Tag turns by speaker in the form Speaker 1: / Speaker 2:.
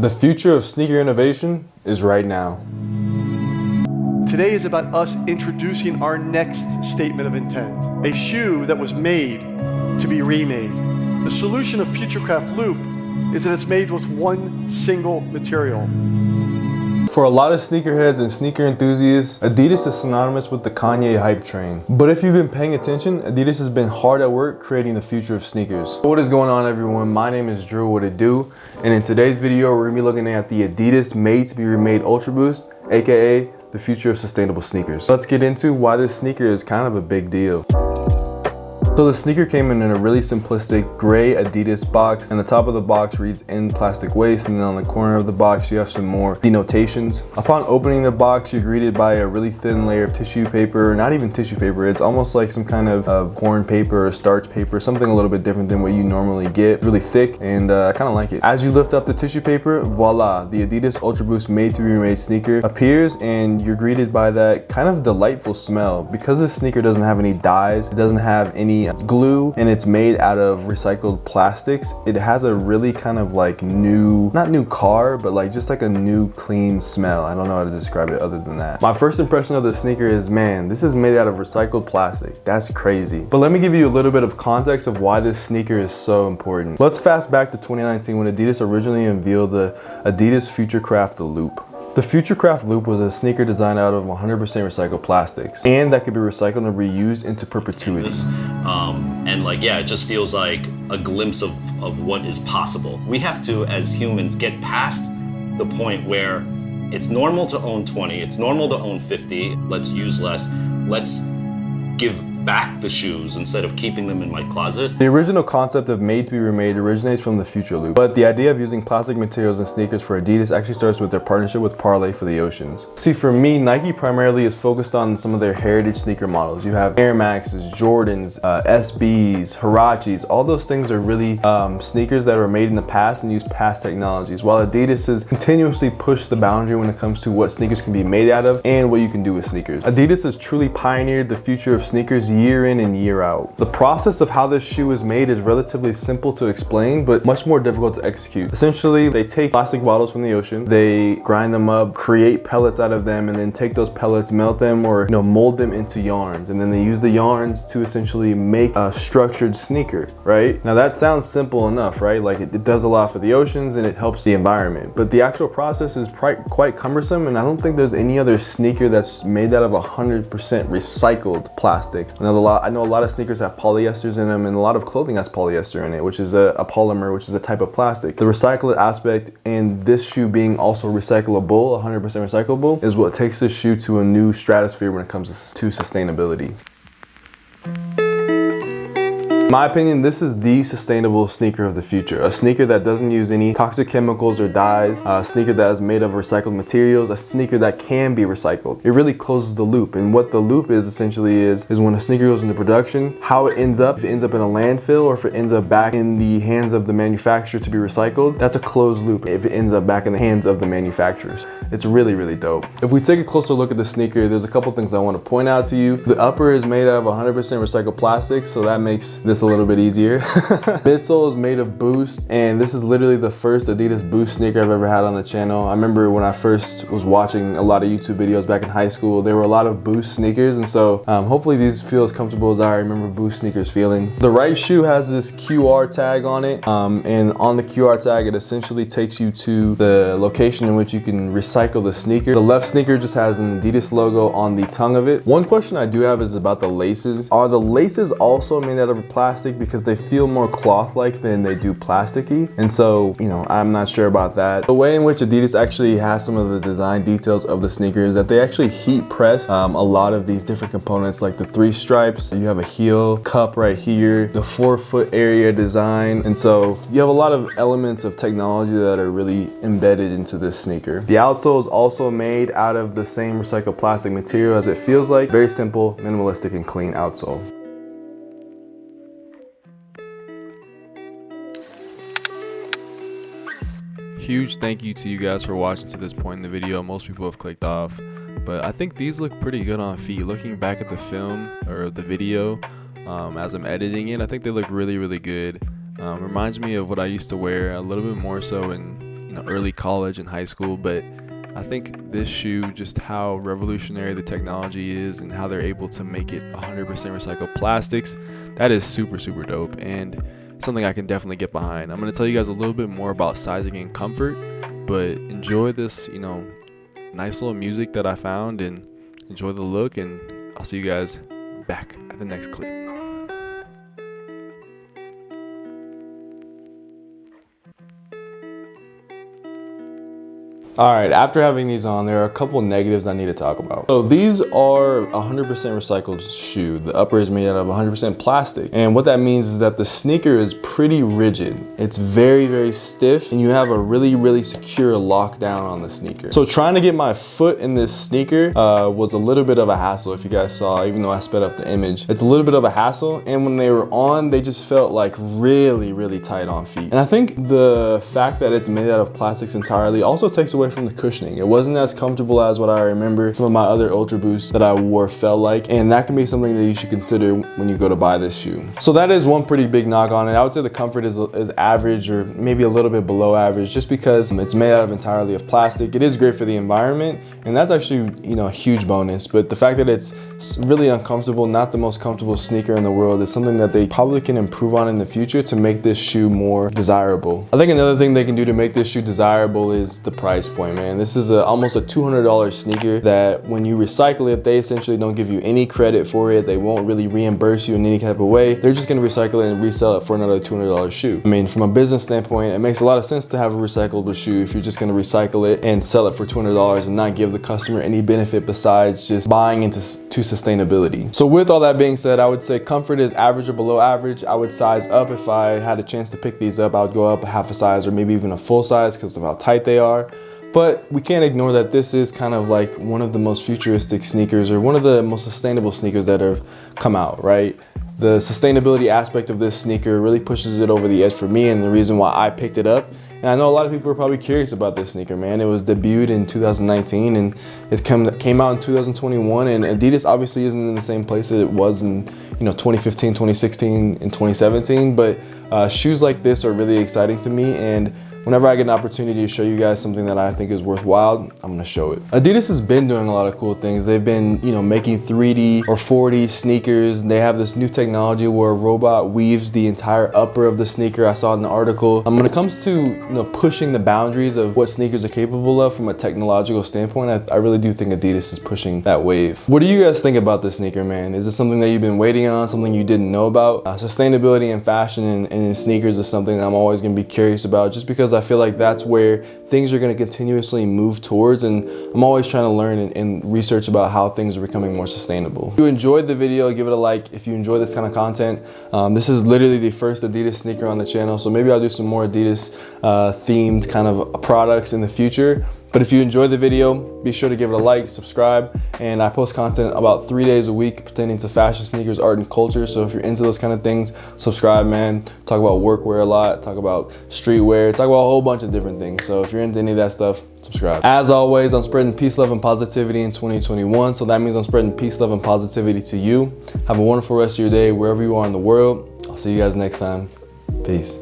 Speaker 1: The future of sneaker innovation is right now.
Speaker 2: Today is about us introducing our next statement of intent, a shoe that was made to be remade. The solution of Futurecraft Loop is that it's made with one single material.
Speaker 1: For a lot of sneakerheads and sneaker enthusiasts, Adidas is synonymous with the Kanye hype train. But if you've been paying attention, Adidas has been hard at work creating the future of sneakers. What is going on, everyone? My name is Drew, what it do? And in today's video, we're gonna be looking at the Adidas Made to be Remade Ultra Boost, aka the future of sustainable sneakers. Let's get into why this sneaker is kind of a big deal. So the sneaker came in a really simplistic gray Adidas box, and the top of the box reads "in plastic waste," and then on the corner of the box you have some more denotations. Upon opening the box, you're greeted by a really thin layer of tissue paper, not even tissue paper, it's almost like some kind of corn paper or starch paper, something a little bit different than what you normally get. Really thick, and I kind of like it. As you lift up the tissue paper, voila, the Adidas Ultra Boost Made to be Remade sneaker appears, and you're greeted by that kind of delightful smell. Because this sneaker doesn't have any dyes, it doesn't have any glue, and it's made out of recycled plastics, it has a really kind of like new, not new car, but like just like a new clean smell. I don't know how to describe it other than that. My first impression of the sneaker is, man, this is made out of recycled plastic. That's crazy. But let me give you a little bit of context of why this sneaker is so important. Let's fast back to 2019 when Adidas originally unveiled the Adidas Futurecraft Loop. The Futurecraft Loop was a sneaker designed out of 100% recycled plastics, and that could be recycled and reused into perpetuity.
Speaker 3: And like, yeah, it just feels like a glimpse of what is possible. We have to, as humans, get past the point where it's normal to own 20, it's normal to own 50, let's use less, let's give back the shoes instead of keeping them in my closet.
Speaker 1: The original concept of Made to be Remade originates from the Future Loop, but the idea of using plastic materials in sneakers for Adidas actually starts with their partnership with Parlay for the Oceans. See, for me, Nike primarily is focused on some of their heritage sneaker models. You have Air Maxes, Jordans, SBs, Huaraches. All those things are really sneakers that were made in the past and use past technologies, while Adidas has continuously pushed the boundary when it comes to what sneakers can be made out of and what you can do with sneakers. Adidas has truly pioneered the future of sneakers year in and year out. The process of how this shoe is made is relatively simple to explain, but much more difficult to execute. Essentially, they take plastic bottles from the ocean, they grind them up, create pellets out of them, and then take those pellets, melt them, or mold them into yarns. And then they use the yarns to essentially make a structured sneaker, right? Now that sounds simple enough, right? Like it does a lot for the oceans and it helps the environment. But the actual process is quite cumbersome, and I don't think there's any other sneaker that's made out of 100% recycled plastic. I know a lot of sneakers have polyesters in them, and a lot of clothing has polyester in it, which is a polymer, which is a type of plastic. The recycled aspect, and this shoe being also recyclable, 100% recyclable, is what takes this shoe to a new stratosphere when it comes to sustainability. In my opinion, this is the sustainable sneaker of the future. A sneaker that doesn't use any toxic chemicals or dyes, a sneaker that is made of recycled materials, a sneaker that can be recycled. It really closes the loop, and what the loop is essentially is when a sneaker goes into production, how it ends up, if it ends up in a landfill or if it ends up back in the hands of the manufacturer to be recycled, that's a closed loop if it ends up back in the hands of the manufacturers. It's really, really dope. If we take a closer look at the sneaker, there's a couple things I want to point out to you. The upper is made out of 100% recycled plastic, so that makes this a little bit easier. Midsole is made of Boost, and this is literally the first Adidas Boost sneaker I've ever had on the channel. I remember when I first was watching a lot of YouTube videos back in high school, there were a lot of Boost sneakers, and so hopefully these feel as comfortable as I remember Boost sneakers feeling. The right shoe has this QR tag on it, and on the QR tag it essentially takes you to the location in which you can recycle the sneaker. The left sneaker just has an Adidas logo on the tongue of it. One question I do have is about the laces. Are the laces also made out of plastic? Because they feel more cloth-like than they do plasticky, and so I'm not sure about that. The way in which Adidas actually has some of the design details of the sneaker is that they actually heat press a lot of these different components, like the 3 stripes. You have a heel cup right here, the 4-foot area design, and so you have a lot of elements of technology that are really embedded into this sneaker. The outsole is also made out of the same recycled plastic material as it feels like. Very simple, minimalistic, and clean outsole. Huge thank you to you guys for watching to this point in the video. Most people have clicked off, but I think these look pretty good on feet. Looking back at the film or the video as I'm editing it, I think they look really, really good. Reminds me of what I used to wear a little bit more so in early college and high school, but I think this shoe, just how revolutionary the technology is and how they're able to make it 100% recycled plastics, that is super, super dope and something I can definitely get behind. I'm going to tell you guys a little bit more about sizing and comfort, but enjoy this, nice little music that I found, and enjoy the look, and I'll see you guys back at the next clip. All right, after having these on, there are a couple negatives I need to talk about. So these are 100% recycled shoe. The upper is made out of 100% plastic. And what that means is that the sneaker is pretty rigid. It's very, very stiff, and you have a really, really secure lockdown on the sneaker. So trying to get my foot in this sneaker was a little bit of a hassle, if you guys saw, even though I sped up the image. It's a little bit of a hassle, and when they were on, they just felt like really, really tight on feet. And I think the fact that it's made out of plastics entirely also takes away from the cushioning. It wasn't as comfortable as what I remember some of my other Ultra Boosts that I wore felt like, and that can be something that you should consider when you go to buy this shoe. So that is one pretty big knock on it. I would say the comfort is average, or maybe a little bit below average, just because it's made out of entirely of plastic. It is great for the environment, and that's actually a huge bonus, but the fact that it's really uncomfortable, not the most comfortable sneaker in the world, is something that they probably can improve on in the future to make this shoe more desirable. I think another thing they can do to make this shoe desirable is the price point, man. This is almost a $200 sneaker that when you recycle it, they essentially don't give you any credit for it. They won't really reimburse you in any type of way. They're just gonna recycle it and resell it for another $200 shoe. I mean, from a business standpoint, it makes a lot of sense to have a recyclable shoe if you're just gonna recycle it and sell it for $200 and not give the customer any benefit besides just buying into sustainability. So with all that being said, I would say comfort is average or below average. I would size up. If I had a chance to pick these up, I would go up a half a size or maybe even a full size because of how tight they are. But we can't ignore that this is kind of like one of the most futuristic sneakers, or one of the most sustainable sneakers that have come out, right? The sustainability aspect of this sneaker really pushes it over the edge for me, and the reason why I picked it up. And I know a lot of people are probably curious about this sneaker, man. It was debuted in 2019 and it came out in 2021, and Adidas obviously isn't in the same place that it was in 2015, 2016, and 2017, but shoes like this are really exciting to me, and whenever I get an opportunity to show you guys something that I think is worthwhile, I'm gonna show it. Adidas has been doing a lot of cool things. They've been, making 3D or 4D sneakers. They have this new technology where a robot weaves the entire upper of the sneaker. I saw it in the article. When it comes to, pushing the boundaries of what sneakers are capable of from a technological standpoint, I really do think Adidas is pushing that wave. What do you guys think about this sneaker, man? Is it something that you've been waiting on, something you didn't know about? Sustainability and fashion and in sneakers is something I'm always gonna be curious about, just because I feel like that's where things are going to continuously move towards, and I'm always trying to learn and research about how things are becoming more sustainable. If you enjoyed the video, give it a like. If you enjoy this kind of content, this is literally the first Adidas sneaker on the channel, so maybe I'll do some more Adidas themed kind of products in the future. But if you enjoyed the video, be sure to give it a like, subscribe, and I post content about 3 days a week pertaining to fashion, sneakers, art, and culture. So if you're into those kind of things, subscribe, man. Talk about workwear a lot, talk about streetwear, talk about a whole bunch of different things. So if you're into any of that stuff, subscribe. As always, I'm spreading peace, love, and positivity in 2021. So that means I'm spreading peace, love, and positivity to you. Have a wonderful rest of your day wherever you are in the world. I'll see you guys next time. Peace.